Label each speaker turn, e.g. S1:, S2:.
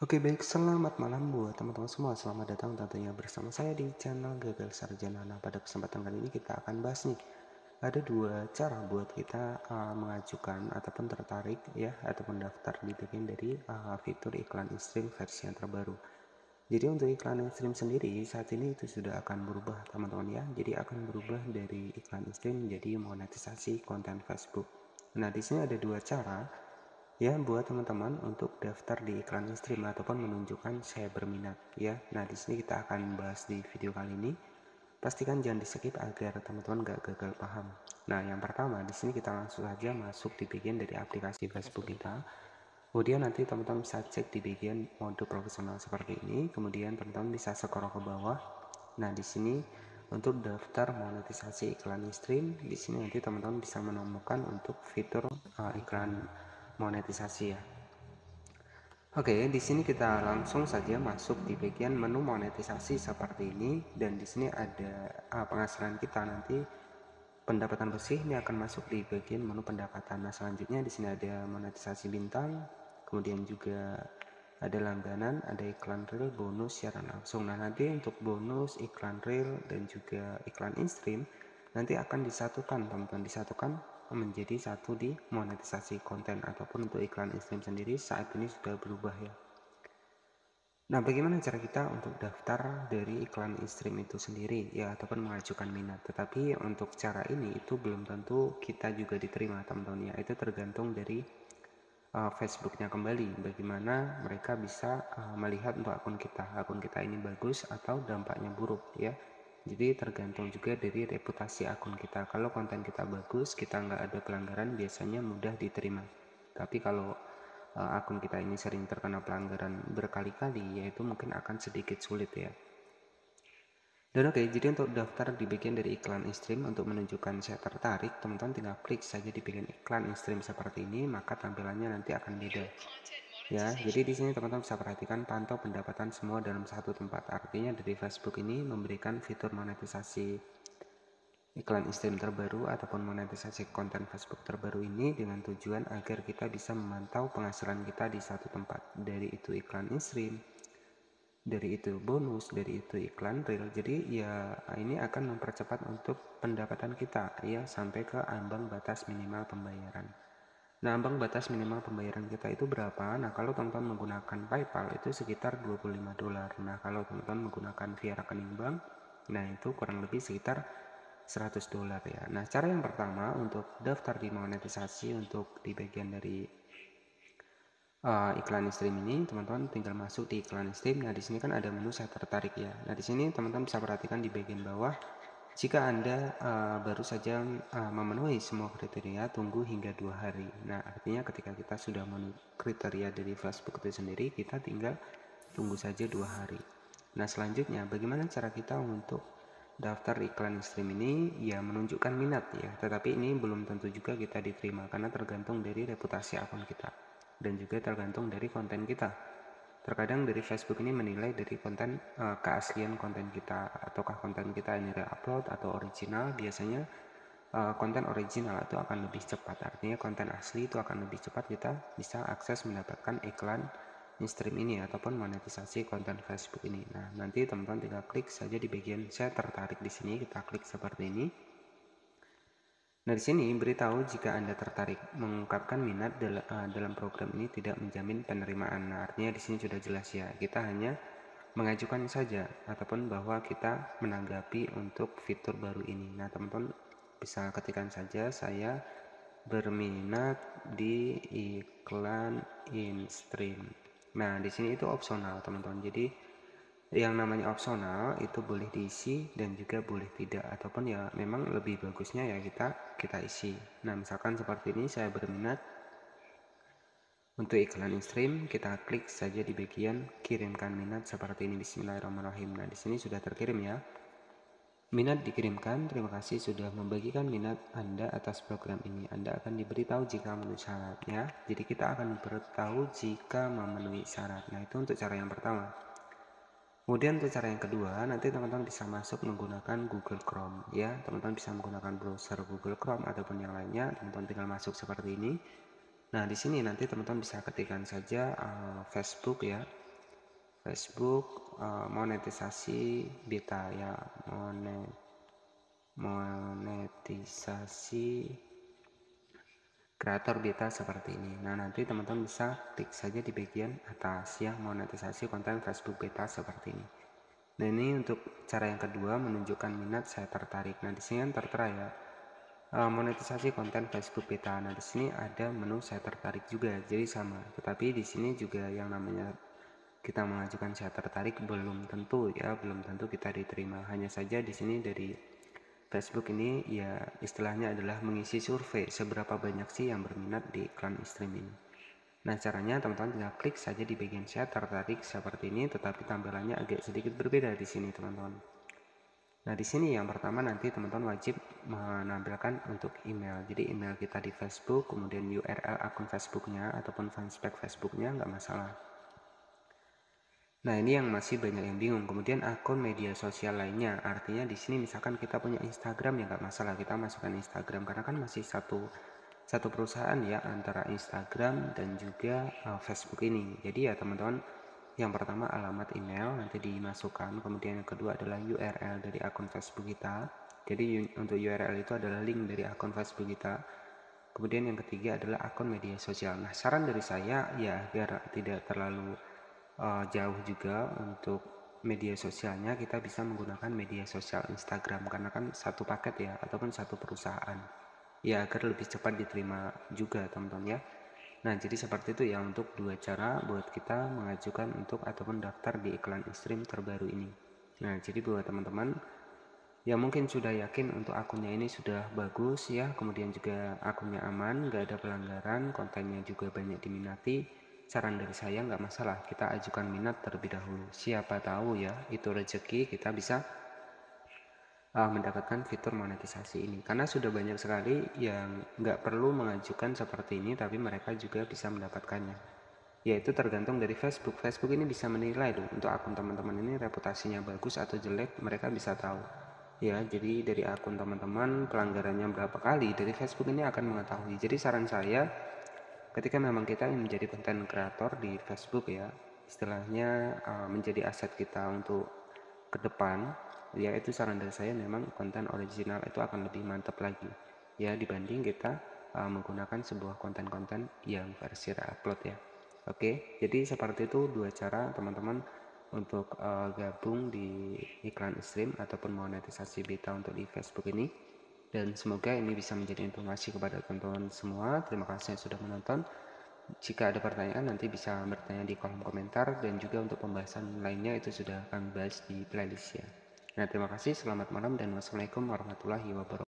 S1: Oke baik, selamat malam buat teman-teman semua. Selamat datang tentunya bersama saya di channel Gagal Sarjana. Nah, pada kesempatan kali ini kita akan bahas nih, ada dua cara buat kita mengajukan ataupun tertarik ya, ataupun daftar di bagian dari fitur iklan in-stream versi yang terbaru. Jadi untuk iklan in-stream sendiri saat ini itu sudah akan berubah teman-teman ya. Jadi akan berubah dari iklan in-stream menjadi monetisasi konten Facebook. Nah, di sini ada dua cara ya buat teman-teman untuk daftar di iklan in-stream ataupun menunjukkan saya berminat ya. Nah, di sini kita akan bahas di video kali ini. Pastikan jangan di-skip agar teman-teman gak gagal paham. Nah, yang pertama di sini kita langsung saja masuk di bagian dari aplikasi Facebook kita. Kemudian nanti teman-teman bisa cek di bagian mode profesional seperti ini. Kemudian teman-teman bisa scroll ke bawah. Nah, di sini untuk daftar monetisasi iklan in-stream, di sini nanti teman-teman bisa menemukan untuk fitur iklan monetisasi ya. Oke, di sini kita langsung saja masuk di bagian menu monetisasi seperti ini, dan di sini ada penghasilan kita nanti pendapatan bersih ini akan masuk di bagian menu pendapatan. Nah, selanjutnya di sini ada monetisasi bintang, kemudian juga ada langganan, ada iklan real, bonus, siaran langsung. Nah, nanti untuk bonus, iklan real, dan juga iklan in-stream nanti akan disatukan, teman-teman, disatukan menjadi satu di monetisasi konten ataupun untuk iklan in-stream sendiri saat ini sudah berubah ya. Nah, bagaimana cara kita untuk daftar dari iklan in-stream itu sendiri ya, ataupun mengajukan minat. Tetapi untuk cara ini itu belum tentu kita juga diterima teman-teman ya. Itu tergantung dari Facebooknya kembali, bagaimana mereka bisa melihat untuk akun kita ini bagus atau dampaknya buruk ya. Jadi tergantung juga dari reputasi akun kita. Kalau konten kita bagus, kita nggak ada pelanggaran, biasanya mudah diterima. Tapi kalau akun kita ini sering terkena pelanggaran berkali-kali, yaitu mungkin akan sedikit sulit ya. Dan oke, jadi untuk daftar di bagian dari iklan in-stream untuk menunjukkan saya tertarik, teman-teman tinggal klik saja di bagian iklan in-stream seperti ini, maka tampilannya nanti akan beda. Ya, jadi di sini teman-teman bisa perhatikan pantau pendapatan semua dalam satu tempat. Artinya dari Facebook ini memberikan fitur monetisasi iklan in-stream terbaru ataupun monetisasi konten Facebook terbaru ini dengan tujuan agar kita bisa memantau penghasilan kita di satu tempat. Dari itu iklan in-stream, dari itu bonus, dari itu iklan real. Jadi ya ini akan mempercepat untuk pendapatan kita ya sampai ke ambang batas minimal pembayaran. Nah, ambang batas minimal pembayaran kita itu berapa? Nah, kalau teman-teman menggunakan PayPal itu sekitar $25. Nah, kalau teman-teman menggunakan via rekening bank, nah itu kurang lebih sekitar $100 ya. Nah, cara yang pertama untuk daftar di monetisasi untuk di bagian dari iklan in-stream ini, teman-teman tinggal masuk di iklan in-stream. Nah, di sini kan ada menu saya tertarik ya. Nah, di sini teman-teman bisa perhatikan di bagian bawah, jika Anda baru saja memenuhi semua kriteria, tunggu hingga 2 hari. Nah, artinya ketika kita sudah memenuhi kriteria dari Facebook itu sendiri, kita tinggal tunggu saja 2 hari. Nah, selanjutnya bagaimana cara kita untuk daftar iklan in-stream ini? Ya, menunjukkan minat ya, tetapi ini belum tentu juga kita diterima karena tergantung dari reputasi akun kita dan juga tergantung dari konten kita. Terkadang dari Facebook ini menilai dari konten keaslian konten kita, ataukah konten kita ini re-upload atau original. Biasanya konten original itu akan lebih cepat, artinya konten asli itu akan lebih cepat kita bisa akses mendapatkan iklan in-stream ini ataupun monetisasi konten Facebook ini. Nah, nanti teman-teman tinggal klik saja di bagian saya tertarik di sini, kita klik seperti ini. Nah, di sini beritahu jika Anda tertarik. Mengungkapkan minat dalam program ini tidak menjamin penerimaan. Nah, artinya di sini sudah jelas ya. Kita hanya mengajukan saja ataupun bahwa kita menanggapi untuk fitur baru ini. Nah, teman-teman bisa ketikkan saja saya berminat di iklan in-stream. Nah, di sini itu opsional, teman-teman. Jadi yang namanya opsional itu boleh diisi dan juga boleh tidak, ataupun ya memang lebih bagusnya ya kita isi. Nah, misalkan seperti ini, saya berminat untuk iklan in-stream, kita klik saja di bagian kirimkan minat seperti ini. Bismillahirrahmanirrahim. Nah, di sini sudah terkirim ya. Minat dikirimkan, terima kasih sudah membagikan minat Anda atas program ini. Anda akan diberitahu jika memenuhi syaratnya. Jadi kita akan diberitahu jika memenuhi syarat. Nah, itu untuk cara yang pertama. Kemudian untuk cara yang kedua, nanti teman-teman bisa masuk menggunakan Google Chrome ya. Teman-teman bisa menggunakan browser Google Chrome ataupun yang lainnya. Teman-teman tinggal masuk seperti ini. Nah, di sini nanti teman-teman bisa ketikkan saja Facebook ya. Facebook monetisasi beta ya, monetisasi kreator beta seperti ini. Nah, nanti teman-teman bisa klik saja di bagian atas ya, monetisasi konten Facebook beta seperti ini. Nah, ini untuk cara yang kedua, menunjukkan minat saya tertarik. Nah, di sini kan tertera ya, monetisasi konten Facebook beta. Nah, di sini ada menu saya tertarik juga, jadi sama. Tetapi di sini juga yang namanya kita mengajukan saya tertarik belum tentu ya, belum tentu kita diterima. Hanya saja di sini dari Facebook ini ya istilahnya adalah mengisi survei seberapa banyak sih yang berminat di iklan stream ini. Nah, caranya teman-teman tinggal klik saja di bagian saya tertarik seperti ini, tetapi tampilannya agak sedikit berbeda di sini, teman-teman. Nah, di sini yang pertama nanti teman-teman wajib menampilkan untuk email. Jadi email kita di Facebook, kemudian URL akun Facebooknya ataupun fanspage Facebooknya nggak masalah. Nah, ini yang masih banyak yang bingung. Kemudian akun media sosial lainnya, artinya di sini misalkan kita punya Instagram ya nggak masalah, kita masukkan Instagram karena kan masih satu perusahaan ya antara Instagram dan juga Facebook ini. Jadi ya teman-teman, yang pertama alamat email nanti dimasukkan, kemudian yang kedua adalah URL dari akun Facebook kita. Jadi untuk URL itu adalah link dari akun Facebook kita. Kemudian yang ketiga adalah akun media sosial. Nah, saran dari saya ya biar tidak terlalu jauh juga untuk media sosialnya, kita bisa menggunakan media sosial Instagram karena kan satu paket ya ataupun satu perusahaan ya, agar lebih cepat diterima juga teman-teman ya. Nah, jadi seperti itu ya untuk dua cara buat kita mengajukan untuk ataupun daftar di iklan stream terbaru ini. Nah, jadi buat teman-teman yang mungkin sudah yakin untuk akunnya ini sudah bagus ya, kemudian juga akunnya aman, gak ada pelanggaran, kontennya juga banyak diminati, saran dari saya nggak masalah, kita ajukan minat terlebih dahulu. Siapa tahu ya, itu rezeki kita bisa mendapatkan fitur monetisasi ini. Karena sudah banyak sekali yang nggak perlu mengajukan seperti ini, tapi mereka juga bisa mendapatkannya. Yaitu tergantung dari Facebook. Facebook ini bisa menilai loh, untuk akun teman-teman ini reputasinya bagus atau jelek, mereka bisa tahu. Ya, jadi dari akun teman-teman pelanggarannya berapa kali, dari Facebook ini akan mengetahui. Jadi saran saya, ketika memang kita ingin menjadi konten kreator di Facebook ya, istilahnya menjadi aset kita untuk ke depan, ya itu saran dari saya memang konten original itu akan lebih mantap lagi ya dibanding kita menggunakan sebuah konten-konten yang versi upload ya. Oke, jadi seperti itu dua cara teman-teman untuk gabung di iklan stream ataupun monetisasi beta untuk di Facebook ini. Dan semoga ini bisa menjadi informasi kepada teman-teman semua. Terima kasih yang sudah menonton. Jika ada pertanyaan nanti bisa bertanya di kolom komentar, dan juga untuk pembahasan lainnya itu sudah kami bahas di playlist ya. Nah, terima kasih, selamat malam dan wassalamualaikum warahmatullahi wabarakatuh.